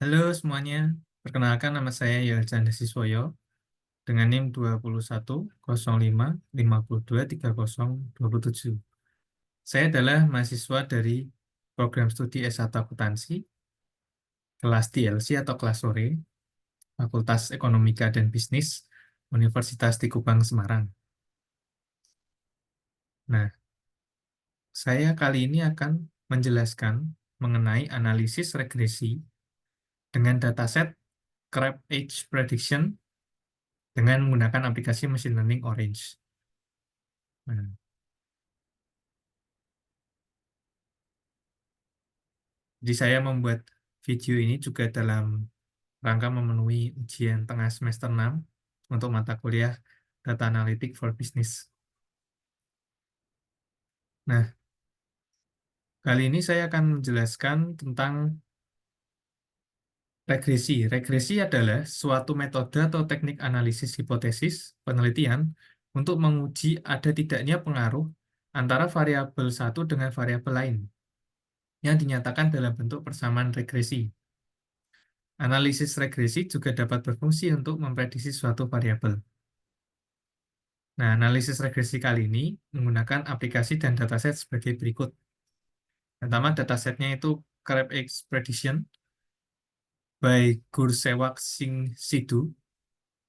Halo semuanya, perkenalkan nama saya Yelcanda Siswoyo dengan NIM 210555230027. Saya adalah mahasiswa dari program studi S1 Akuntansi, kelas TLC atau kelas sore, Fakultas Ekonomika dan Bisnis, Universitas di Kupang, Semarang. Nah, saya kali ini akan menjelaskan mengenai analisis regresi dengan dataset Crab Age Prediction dengan menggunakan aplikasi machine learning Orange. Nah, jadi saya membuat video ini juga dalam rangka memenuhi ujian tengah semester 6 untuk mata kuliah Data Analytic for Business. Nah, kali ini saya akan menjelaskan tentang regresi. Regresi adalah suatu metode atau teknik analisis hipotesis penelitian untuk menguji ada tidaknya pengaruh antara variabel satu dengan variabel lain yang dinyatakan dalam bentuk persamaan regresi. Analisis regresi juga dapat berfungsi untuk memprediksi suatu variabel. Nah, analisis regresi kali ini menggunakan aplikasi dan dataset sebagai berikut. Pertama, datasetnya itu Crab Expedition by Gursewak Singh Sidhu.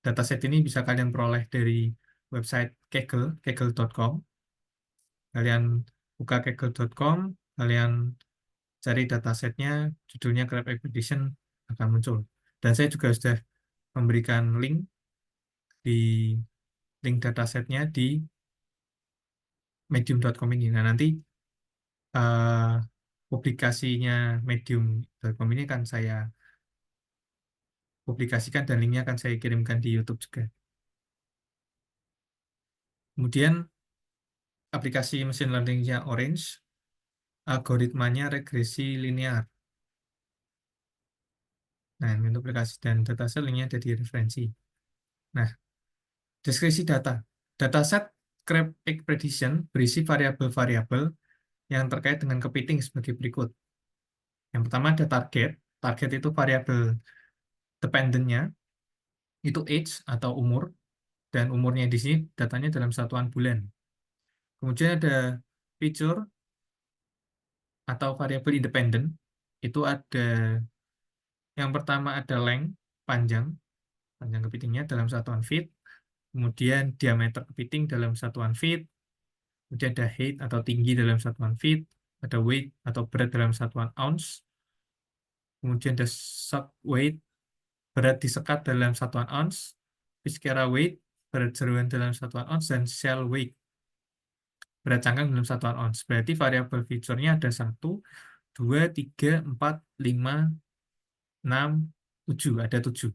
Dataset ini bisa kalian peroleh dari website Kaggle, kaggle.com. Kalian buka kaggle.com, kalian cari datasetnya, judulnya Crab Expedition akan muncul. Dan saya juga sudah memberikan link datasetnya di medium.com ini. Nah, nanti publikasinya medium.com ini akan saya publikasikan dan linknya akan saya kirimkan di YouTube juga. Kemudian aplikasi mesin learning-nya Orange, algoritmanya regresi linear. Nah, ini untuk aplikasi dan dataset linknya ada di referensi. Nah, deskripsi data. Dataset Crab Egg Prediction berisi variabel-variabel yang terkait dengan kepiting sebagai berikut. Yang pertama ada target. Target itu variabel dependent-nya, itu age atau umur, dan umurnya di sini datanya dalam satuan bulan. Kemudian ada feature atau variabel independen, itu ada yang pertama ada length, panjang kepitingnya dalam satuan feet, kemudian diameter kepiting dalam satuan feet, kemudian ada height atau tinggi dalam satuan feet, ada weight atau berat dalam satuan ounce, kemudian ada suck weight, berat disekat dalam satuan ounce, viscera weight, berat jeroan dalam satuan ounce, dan shell weight, berat cangkang dalam satuan ounce. Berarti variabel feature-nya ada 1, 2, 3, 4, 5, 6, 7. Ada 7.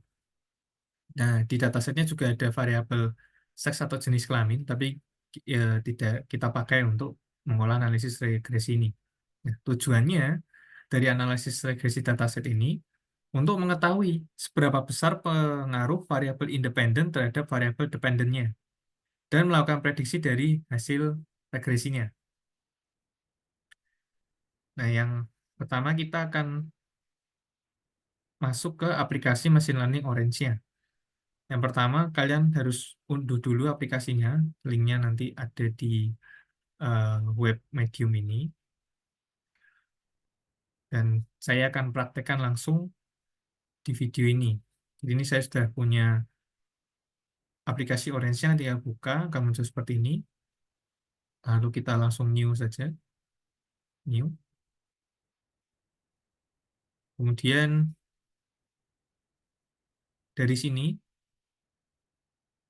Nah, di datasetnya juga ada variabel seks atau jenis kelamin, tapi ya, tidak kita pakai untuk mengolah analisis regresi ini. Nah, tujuannya dari analisis regresi dataset ini untuk mengetahui seberapa besar pengaruh variabel independen terhadap variabel dependennya dan melakukan prediksi dari hasil regresinya. Nah, yang pertama kita akan masuk ke aplikasi machine learning Orange-nya. Yang pertama, kalian harus unduh dulu aplikasinya. Linknya nanti ada di web Medium ini. Dan saya akan praktekkan langsung di video ini. Jadi ini saya sudah punya aplikasi Orange-nya, tinggal buka, akan muncul seperti ini. Lalu kita langsung new saja. New. Kemudian dari sini,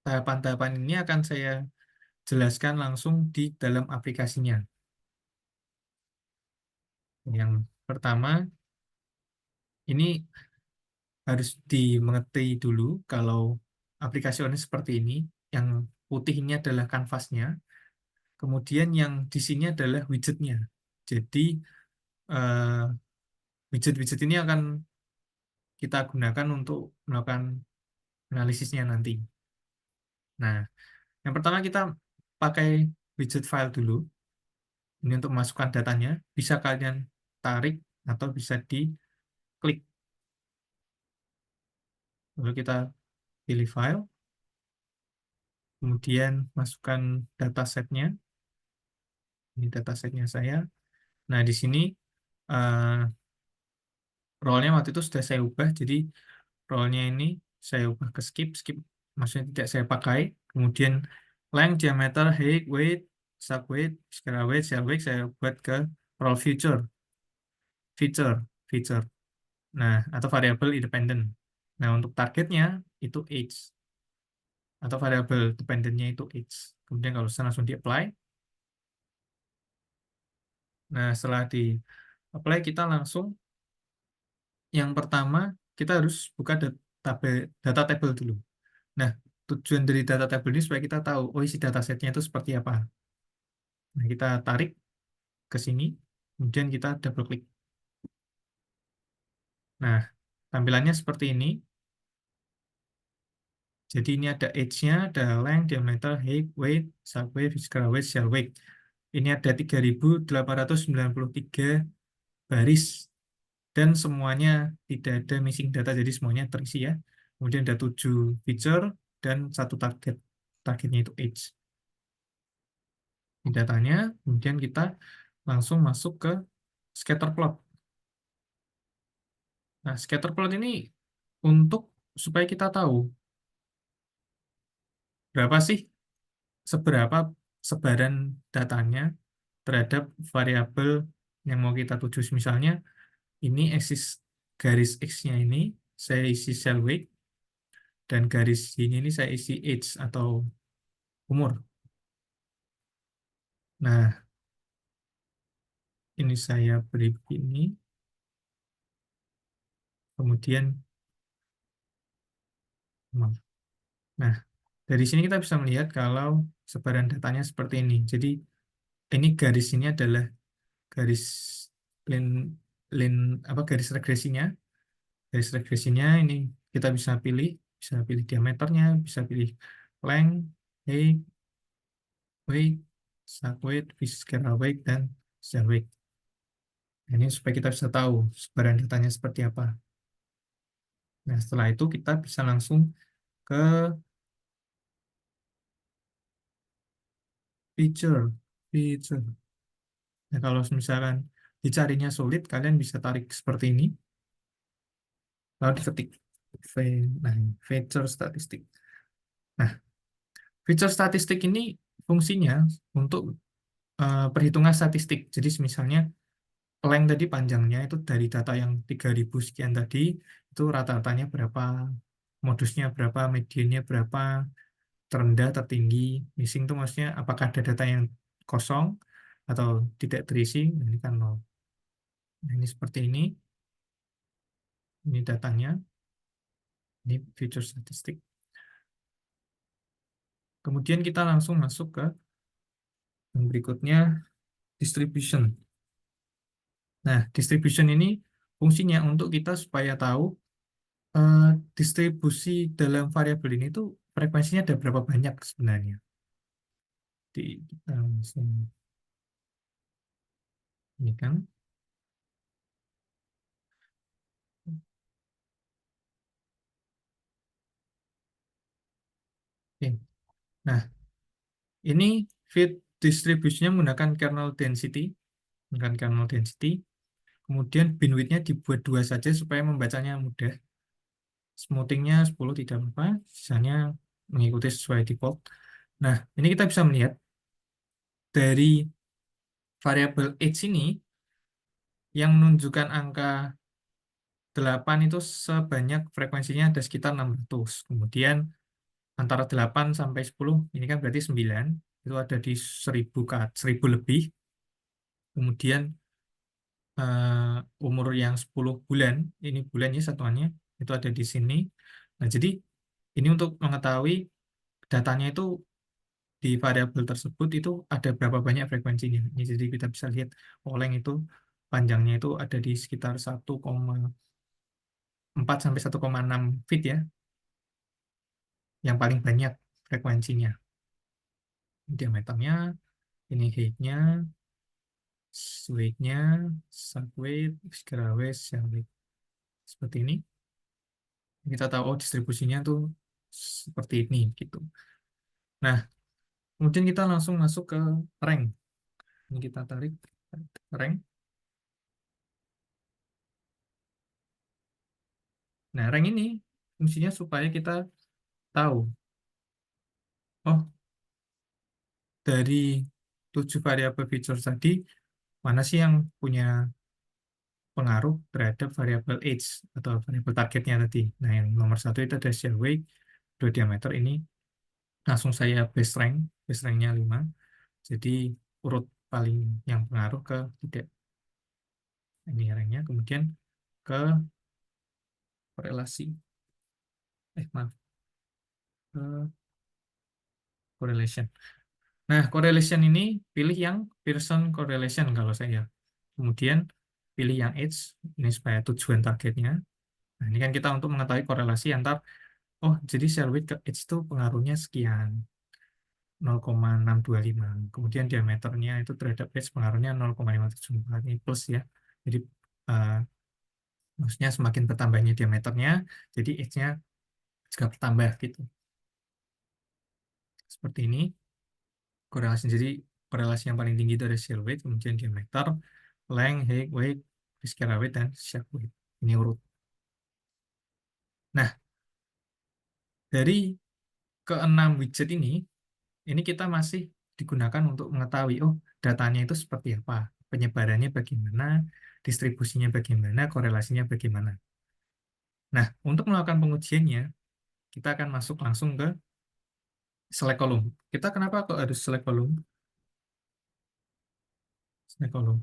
tahapan-tahapan ini akan saya jelaskan langsung di dalam aplikasinya. Yang pertama, ini harus dimengerti dulu kalau aplikasi Orange seperti ini. Yang putih ini adalah kanvasnya, kemudian yang di sini adalah widgetnya. Jadi eh, widget-widget ini akan kita gunakan untuk melakukan analisisnya nanti. Nah, yang pertama kita pakai widget file dulu. Ini untuk memasukkan datanya. Bisa kalian tarik atau bisa diklik. Lalu kita pilih file, kemudian masukkan datasetnya. Ini datasetnya saya. Nah, di sini eh, role-nya waktu itu sudah saya ubah, jadi role-nya ini saya ubah ke skip, skip maksudnya tidak saya pakai. Kemudian length, diameter, height, weight, subweight, scalar weight, cell weight saya buat ke role feature, feature, feature. Nah, atau variabel independent. Nah, untuk targetnya itu age atau variabel dependentnya itu age. Kemudian kalau saya langsung di apply. Nah, setelah di apply kita langsung yang pertama kita harus buka data table dulu. Nah, tujuan dari data table ini supaya kita tahu, oh isi datasetnya itu seperti apa. Nah, kita tarik ke sini, kemudian kita double klik. Nah, tampilannya seperti ini. Jadi ini ada age-nya, ada length, diameter, height, weight, subweight, scalar weight, cell weight. Ini ada 3.893 baris dan semuanya tidak ada missing data, jadi semuanya terisi ya. Kemudian ada 7 feature dan satu target. Targetnya itu age. Ini datanya, kemudian kita langsung masuk ke scatter plot. Nah, scatter plot ini untuk supaya kita tahu berapa sih seberapa sebaran datanya terhadap variabel yang mau kita tuju. Misalnya ini eksis garis X-nya ini saya isi cell weight dan garis ini saya isi age atau umur. Nah, ini saya beri begini. Kemudian nah, dari sini kita bisa melihat kalau sebaran datanya seperti ini. Jadi ini garis ini adalah garis lin lin apa garis regresinya. Garis regresinya ini kita bisa pilih diameternya, bisa pilih length, height, weight, sub weight, scalar weight, dan cell weight. Nah, ini supaya kita bisa tahu sebaran datanya seperti apa. Nah, setelah itu kita bisa langsung ke feature, feature. Nah, kalau misalkan dicarinya sulit, kalian bisa tarik seperti ini, lalu diketik nah, feature statistik. Nah, feature statistik ini fungsinya untuk perhitungan statistik. Jadi misalnya length tadi panjangnya itu dari data yang 3.000 sekian tadi, itu rata-ratanya berapa, modusnya berapa, mediannya berapa, terendah, tertinggi, missing itu maksudnya apakah ada data yang kosong atau tidak terisi, nah, ini kan nol. Nah, ini seperti ini datanya, ini feature statistik. Kemudian kita langsung masuk ke yang berikutnya, distribution. Nah, distribution ini fungsinya untuk kita supaya tahu eh, distribusi dalam variabel ini tuh frekuensinya ada berapa banyak sebenarnya. Kita langsung ini kan. Oke. Nah, ini fit distribusinya menggunakan kernel density, menggunakan kernel density. Kemudian bandwidth-nya dibuat 2 saja supaya membacanya mudah. Smoothing-nya 10 tidak apa, sisanya mengikuti sesuai default. Nah, ini kita bisa melihat dari variabel age ini yang menunjukkan angka 8 itu sebanyak frekuensinya ada sekitar 600. Kemudian antara 8 sampai 10, ini kan berarti 9, itu ada di 1000 lebih. Kemudian umur yang 10 bulan, ini bulannya satuannya, itu ada di sini. Nah, jadi ini untuk mengetahui datanya itu di variabel tersebut itu ada berapa banyak frekuensinya. Ini jadi kita bisa lihat oleng itu panjangnya itu ada di sekitar 1,4 sampai 1,6 feet ya, yang paling banyak frekuensinya. Diameternya, ini height-nya, weight-nya, subweight, scalar weight, cell weight. Seperti ini. Kita tahu oh distribusinya tuh seperti ini gitu. Nah, kemudian kita langsung masuk ke rank. Ini kita tarik rank. Nah, rank ini fungsinya supaya kita tahu, oh dari 7 variabel feature tadi, mana sih yang punya pengaruh terhadap variabel age atau variabel targetnya tadi. Nah, yang nomor satu itu ada shell weight, dua diameter ini langsung saya base ranknya 5. Jadi urut paling yang pengaruh ke tidak ini ranknya, kemudian ke korelasi. Maaf, ke correlation. Nah, correlation ini pilih yang Pearson correlation kalau saya. Kemudian pilih yang age, ini supaya tujuan targetnya. Nah, ini kan kita untuk mengetahui korelasi antar, oh jadi shell width ke age itu pengaruhnya sekian, 0,625. Kemudian diameternya itu terhadap age pengaruhnya 0,574. Ini plus ya. Jadi eh, maksudnya semakin bertambahnya diameternya, jadi age-nya juga bertambah gitu. Seperti ini korelasi. Jadi korelasi yang paling tinggi dari shell width, kemudian diameter, length, height, weight, scalar weight, dan shape weight. Ini urut. Nah, dari keenam widget ini kita masih digunakan untuk mengetahui, oh datanya itu seperti apa, penyebarannya bagaimana, distribusinya bagaimana, korelasinya bagaimana. Nah, untuk melakukan pengujiannya, kita akan masuk langsung ke select column. Kita kenapa kok harus select column? Select column.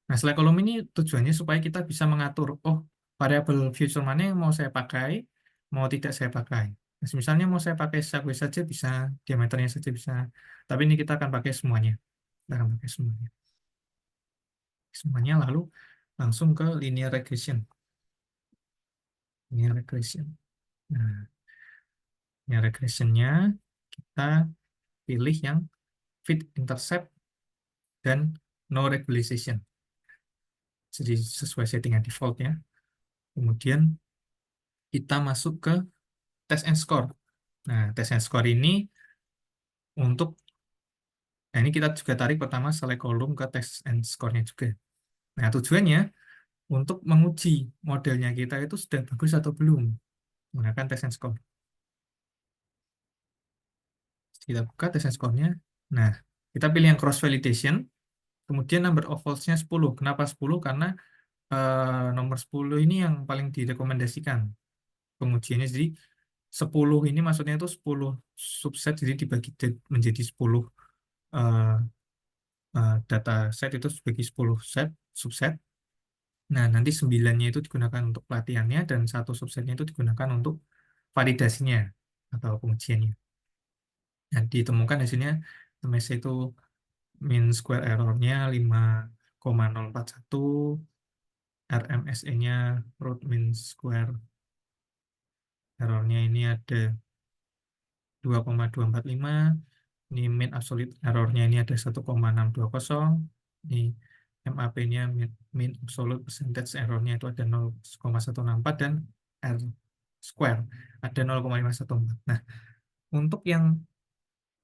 Nah, select column ini tujuannya supaya kita bisa mengatur, oh variabel future mana yang mau saya pakai, mau tidak saya pakai. Nah, misalnya mau saya pakai subway saja bisa, diameternya saja bisa. Tapi ini kita akan pakai semuanya. Kita akan pakai semuanya. Semuanya lalu langsung ke linear regression. Linear regression. Nah, linear regressionnya kita pilih yang fit intercept dan no regularization. Jadi sesuai settingan defaultnya. Kemudian kita masuk ke test and score. Nah, test and score ini untuk, nah ini kita juga tarik pertama select column ke test and score-nya juga. Nah, tujuannya untuk menguji modelnya kita itu sudah bagus atau belum menggunakan test and score. Kita buka test and score-nya. Nah, kita pilih yang cross validation, kemudian number of faults-nya 10. Kenapa 10? Karena nomor 10 ini yang paling direkomendasikan pengujiannya. Jadi 10 ini maksudnya itu 10 subset, jadi dibagi menjadi 10 eh, data set itu sebagai 10 subset. Nah, nanti 9-nya itu digunakan untuk pelatihannya dan satu subsetnya itu digunakan untuk validasinya atau pengujiannya. Nah, ditemukan hasilnya MSC itu mean square error-nya 5,041, RMSE-nya root mean square error-nya ini ada 2,245, ini mean absolute error-nya ini ada 1,620, ini MAP-nya mean absolute percentage error-nya itu ada 0,164 dan R square ada 0,514. Nah, untuk yang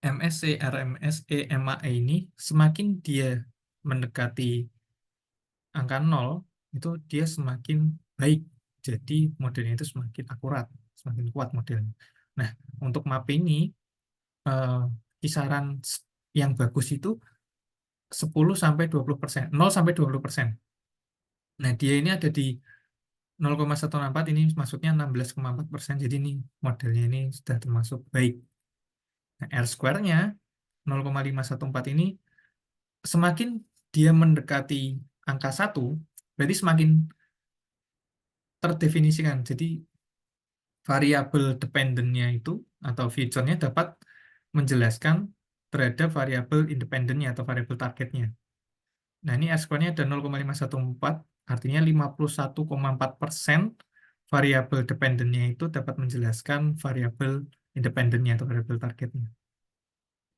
MSC, RMSE, MAE ini semakin dia mendekati angka 0 itu dia semakin baik. Jadi modelnya itu semakin akurat, semakin kuat modelnya. Nah, untuk MAP ini eh, kisaran yang bagus itu 10 sampai 20%, 0 sampai 20%. Nah, dia ini ada di 0,164, ini masuknya 16,4%. Jadi ini modelnya ini sudah termasuk baik. Nah, R square-nya 0,514 ini semakin dia mendekati angka 1, berarti semakin terdefinisikan. Jadi variabel dependent-nya itu atau feature-nya dapat menjelaskan terhadap variabel independennya atau variabel targetnya. Nah, ini R-square-nya ada 0,514, artinya 51,4% variabel dependent-nya itu dapat menjelaskan variabel independennya atau variabel targetnya.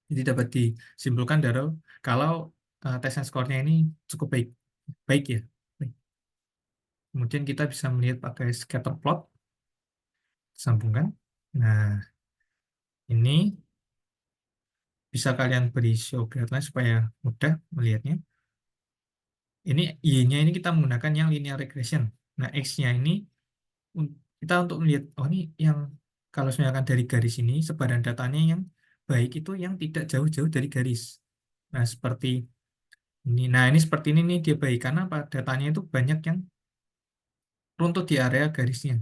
Jadi dapat disimpulkan dari kalau test and score-nya ini cukup baik. Baik ya. Baik. Kemudian kita bisa melihat pakai scatter plot. Sambungkan. Nah, ini bisa kalian beri show guideline supaya mudah melihatnya. Ini Y-nya ini kita menggunakan yang linear regression. Nah, X-nya ini kita untuk melihat, oh ini yang kalau misalkan dari garis ini, sebaran datanya yang baik itu yang tidak jauh-jauh dari garis. Nah, seperti ini. Nah, ini seperti ini nih dia baik. Karena apa? Datanya itu banyak yang runtuh di area garisnya.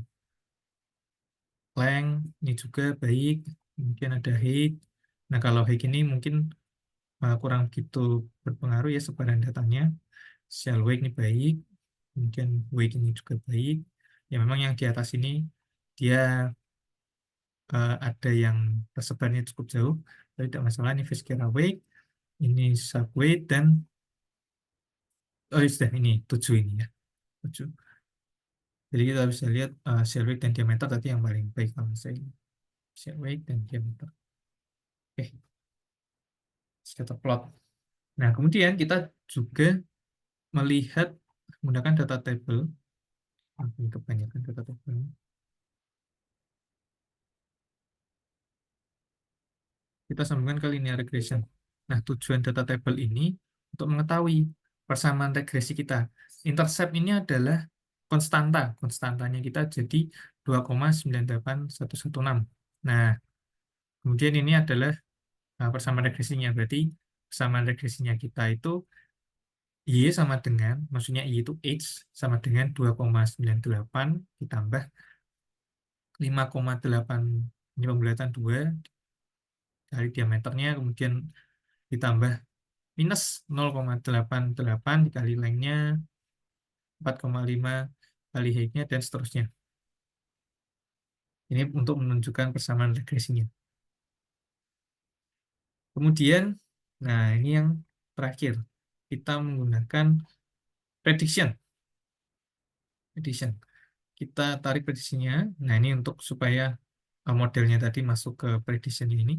Length, ini juga baik. Mungkin ada height. Nah, kalau height ini mungkin kurang begitu berpengaruh ya sebaran datanya. Shell weight ini baik, kemudian weight ini juga baik. Ya memang yang di atas ini dia ada yang tersebarnya cukup jauh, tapi tidak masalah. Ini Vizcara weight, ini sub weight, dan oh ya sudah ini 7 ini ya. 7. Jadi kita bisa lihat shell weight dan diameter tadi yang paling baik kalau saya shell weight dan diameter. Oke, scatter plot. Nah, kemudian kita juga melihat menggunakan data table. Ini kebanyakan data table. Kita sambungkan ke linear regression. Nah, tujuan data table ini untuk mengetahui persamaan regresi kita. Intercept ini adalah konstanta. Konstantanya kita jadi 2,98116. Nah, kemudian ini adalah persamaan regresinya. Berarti persamaan regresinya kita itu Y sama dengan, maksudnya Y itu X sama dengan 2,98 ditambah 5,8, ini pembulatan 2 kali diameternya, kemudian ditambah minus 0,88 dikali lengthnya, 4,5 kali height-nya, dan seterusnya. Ini untuk menunjukkan persamaan regresinya. Kemudian, nah ini yang terakhir. Kita menggunakan prediction. Prediction. Kita tarik prediksinya. Nah ini untuk supaya modelnya tadi masuk ke prediction ini.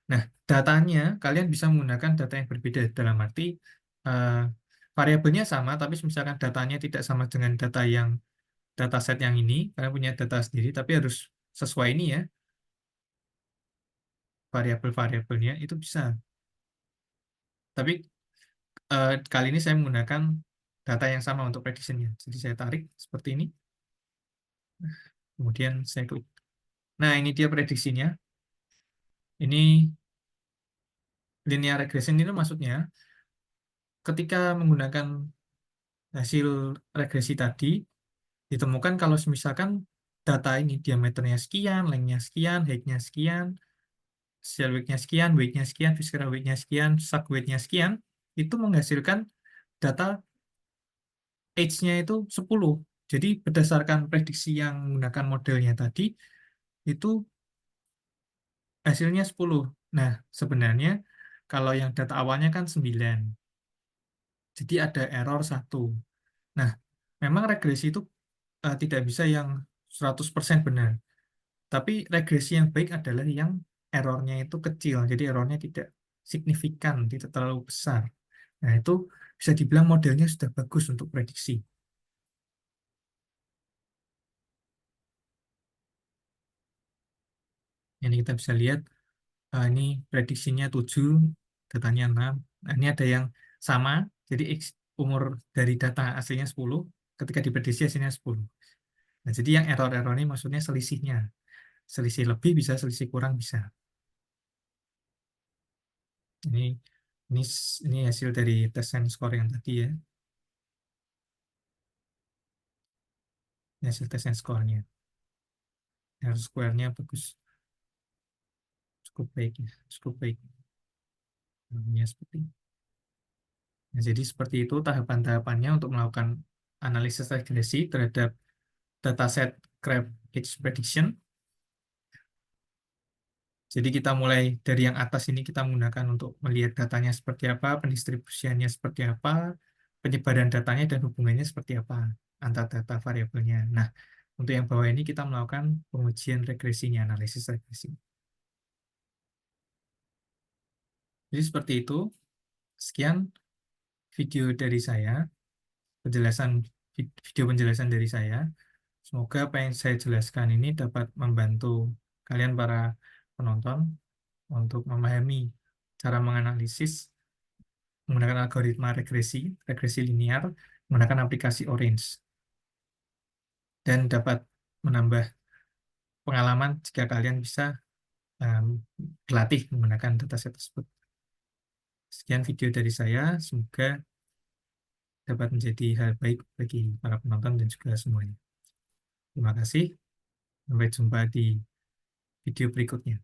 Nah, datanya kalian bisa menggunakan data yang berbeda dalam arti eh, variabelnya sama, tapi misalkan datanya tidak sama dengan data yang dataset yang ini, kalian punya data sendiri, tapi harus sesuai ini ya, variabel-variabelnya itu bisa. Tapi kali ini saya menggunakan data yang sama untuk prediction-nya. Jadi saya tarik seperti ini, kemudian saya klik. Nah, ini dia prediksinya. Ini linear regression itu maksudnya ketika menggunakan hasil regresi tadi, ditemukan kalau misalkan data ini diameternya sekian, lengthnya sekian, height-nya sekian, shell weight-nya sekian, weight-nya sekian, viscera weight-nya sekian, sub weight-nya sekian, itu menghasilkan data age-nya itu 10. Jadi berdasarkan prediksi yang menggunakan modelnya tadi, itu hasilnya 10. Nah, sebenarnya kalau yang data awalnya kan 9. Jadi ada error 1. Nah, memang regresi itu tidak bisa yang 100% benar. Tapi regresi yang baik adalah yang errornya itu kecil. Jadi errornya tidak signifikan, tidak terlalu besar. Nah, itu bisa dibilang modelnya sudah bagus untuk prediksi. Ini kita bisa lihat, ini prediksinya 7, datanya 6. Nah, ini ada yang sama, jadi umur dari data aslinya 10, ketika diprediksi hasilnya 10. Nah, jadi yang error-error ini maksudnya selisihnya. Selisih lebih bisa, selisih kurang bisa. Ini ini ini hasil dari tes and score yang tadi ya. Ini hasil tes and score-nya. R square-nya bagus, cukup baik ya, cukup baik. Namanya seperti ini. Nah, jadi seperti itu tahapan-tahapannya untuk melakukan analisis regresi terhadap dataset Crab Age Prediction. Jadi kita mulai dari yang atas ini kita menggunakan untuk melihat datanya seperti apa, pendistribusiannya seperti apa, penyebaran datanya dan hubungannya seperti apa antar data variabelnya. Nah, untuk yang bawah ini kita melakukan pengujian regresinya, analisis regresi. Jadi seperti itu. Sekian video dari saya, penjelasan video penjelasan dari saya. Semoga apa yang saya jelaskan ini dapat membantu kalian para penonton untuk memahami cara menganalisis menggunakan algoritma regresi, regresi linear, menggunakan aplikasi Orange, dan dapat menambah pengalaman jika kalian bisa berlatih menggunakan dataset tersebut. Sekian video dari saya, semoga dapat menjadi hal baik bagi para penonton dan juga semuanya. Terima kasih, sampai jumpa di video berikutnya.